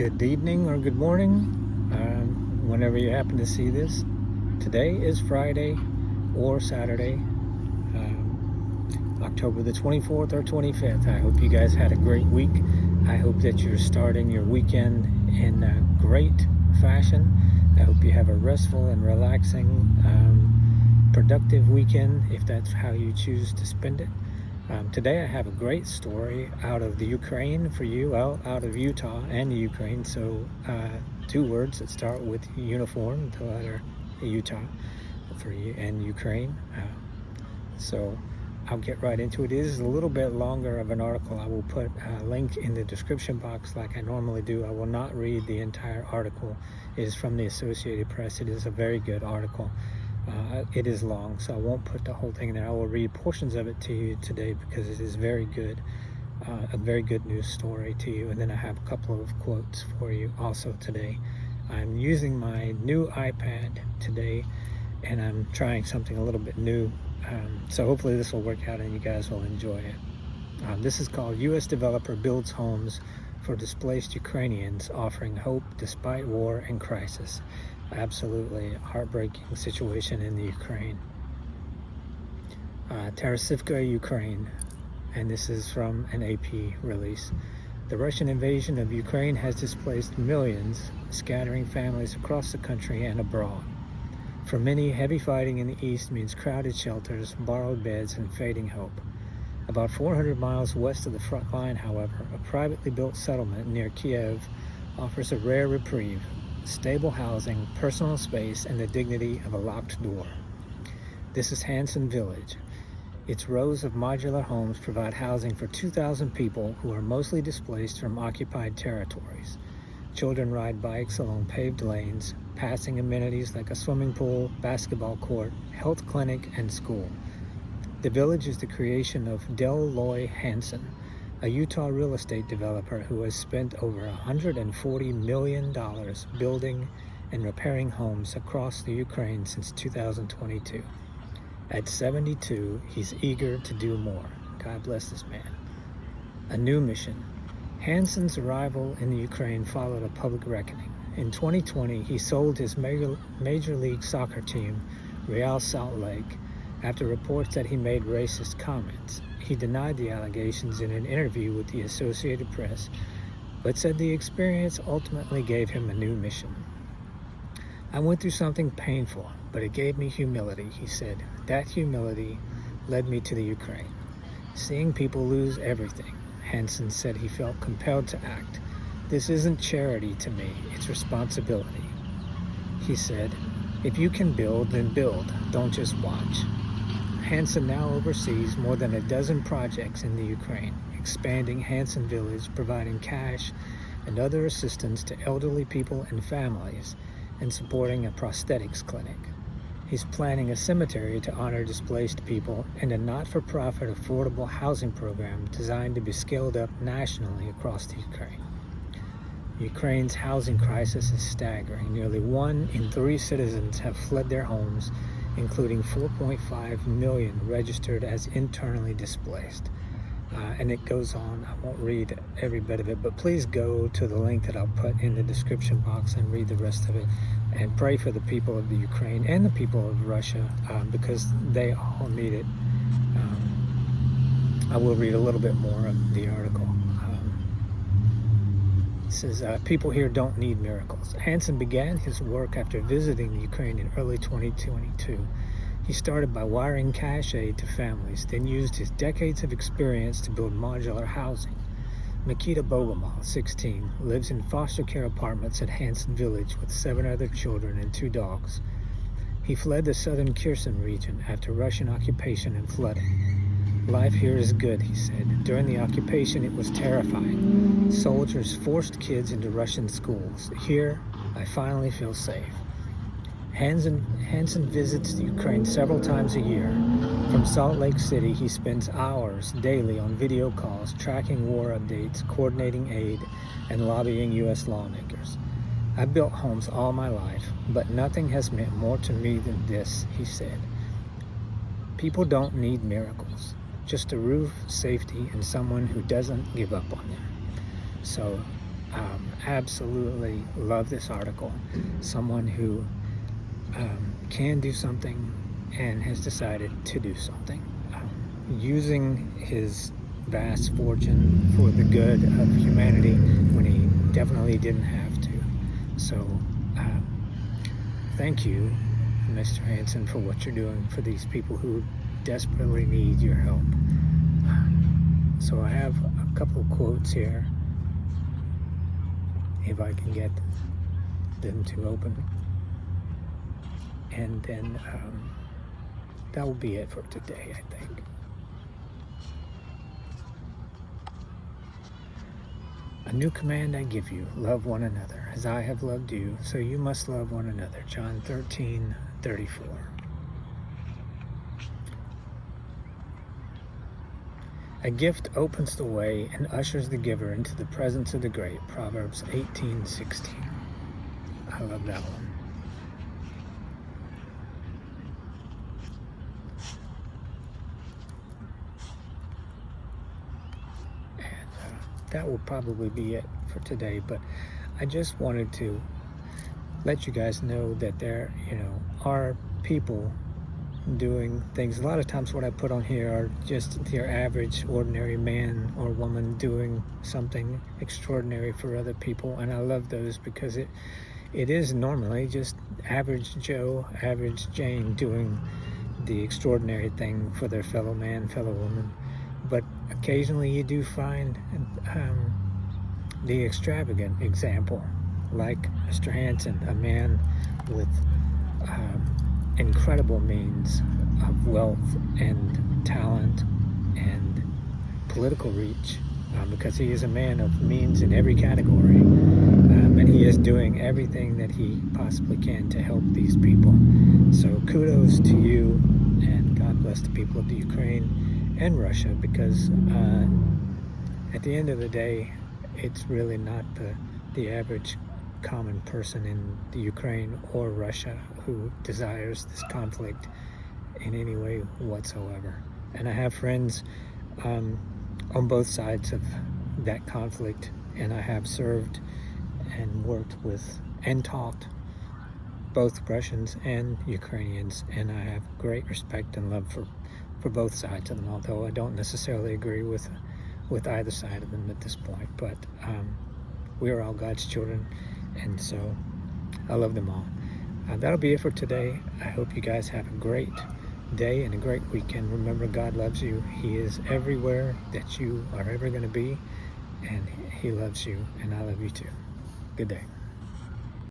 Good evening or good morning, whenever you happen to see this. Today is Friday or Saturday, October the 24th or 25th. I hope you guys had a great week. I hope that you're starting your weekend in a great fashion. I hope you have a restful and relaxing, productive weekend, if that's how you choose to spend it. Today I have a great story out of the Ukraine for you, out of Utah and the Ukraine. So two words that start with uniform, the letter Utah for you and Ukraine. So I'll get right into it. It is a little bit longer of an article. I will put a link in the description box like I normally do. I will not read the entire article. It is from the Associated Press. It is a very good article. It is long, so I won't put the whole thing there. I will read portions of it to you today because it is very good, a very good news story to you. And then I have a couple of quotes for you also today. I'm using my new iPad today, and I'm trying something a little bit new. So hopefully this will work out and you guys will enjoy it. This is called U.S. Developer Builds Homes for Displaced Ukrainians, Offering Hope Despite War and Crisis. Absolutely heartbreaking situation in the Ukraine. Tarasivka, Ukraine, and this is from an AP release. The Russian invasion of Ukraine has displaced millions, scattering families across the country and abroad. For many, heavy fighting in the east means crowded shelters, borrowed beds, and fading hope. About 400 miles west of the front line, however, a privately built settlement near Kiev offers a rare reprieve: stable housing, personal space, and the dignity of a locked door. This is Hanson Village. Its rows of modular homes provide housing for 2,000 people who are mostly displaced from occupied territories. Children ride bikes along paved lanes, passing amenities like a swimming pool, basketball court, health clinic, and school. The village is the creation of Del Loy Hanson, a Utah real estate developer who has spent over $140 million building and repairing homes across the Ukraine since 2022. At 72, he's eager to do more. God bless this man. A new mission. Hanson's arrival in the Ukraine followed a public reckoning. In 2020, he sold his Major League Soccer team, Real Salt Lake, after reports that he made racist comments. He denied the allegations in an interview with the Associated Press, but said the experience ultimately gave him a new mission. I went through something painful, but it gave me humility, he said. That humility led me to the Ukraine. Seeing people lose everything, Hanson said he felt compelled to act. This isn't charity to me, it's responsibility. He said, if you can build, then build, don't just watch. Hanson now oversees more than a dozen projects in the Ukraine, expanding Hanson Village, providing cash and other assistance to elderly people and families, and supporting a prosthetics clinic. He's planning a cemetery to honor displaced people and a not-for-profit affordable housing program designed to be scaled up nationally across the Ukraine. Ukraine's housing crisis is staggering. Nearly 1 in 3 citizens have fled their homes, including 4.5 million registered as internally displaced. And it goes on. I won't read every bit of it, but please go to the link that I'll put in the description box and read the rest of it, and pray for the people of the Ukraine and the people of Russia, because they all need it. I will read a little bit more of the article. It says, people here don't need miracles. Hanson began his work after visiting the Ukraine in early 2022. He started by wiring cash aid to families, then used his decades of experience to build modular housing. Mikita Bogomol, 16, lives in foster care apartments at Hanson Village with 7 other children and 2 dogs. He fled the southern Kherson region after Russian occupation and flooding. Life here is good, he said. During the occupation, it was terrifying. Soldiers forced kids into Russian schools. Here, I finally feel safe. Hanson visits the Ukraine several times a year. From Salt Lake City, he spends hours daily on video calls, tracking war updates, coordinating aid, and lobbying U.S. lawmakers. I've built homes all my life, but nothing has meant more to me than this, he said. People don't need miracles, just a roof, safety, and someone who doesn't give up on them. So Absolutely love this article. Someone who can do something and has decided to do something, using his vast fortune for the good of humanity when he definitely didn't have to. So thank you, Mr. Hansen, for what you're doing for these people who desperately need your help. So I have a couple of quotes here, if I can get them to open. And then that will be it for today, I think. A new command I give you, love one another. As I have loved you, so you must love one another. John 13:34. A gift opens the way and ushers the giver into the presence of the great. Proverbs 18:16. I love that one. That will probably be it for today, but I just wanted to let you guys know that there, are people doing things. A lot of times what I put on here are just your average, ordinary man or woman doing something extraordinary for other people, and I love those because it is normally just average Joe, average Jane doing the extraordinary thing for their fellow man, fellow woman. But occasionally you do find the extravagant example, like Mr. Hansen, a man with incredible means of wealth and talent and political reach, because he is a man of means in every category, and he is doing everything that he possibly can to help these people. So kudos to you, and God bless the people of the Ukraine and Russia, because at the end of the day, it's really not the average common person in the Ukraine or Russia who desires this conflict in any way whatsoever. And I have friends on both sides of that conflict, and I have served and worked with and taught both Russians and Ukrainians, and I have great respect and love for both sides of them, although I don't necessarily agree with either side of them at this point. But we are all God's children, and so I love them all. That'll be it for today. I hope you guys have a great day and a great weekend. Remember, God loves you. He is everywhere that you are ever going to be, and He loves you, and I love you too. Good day.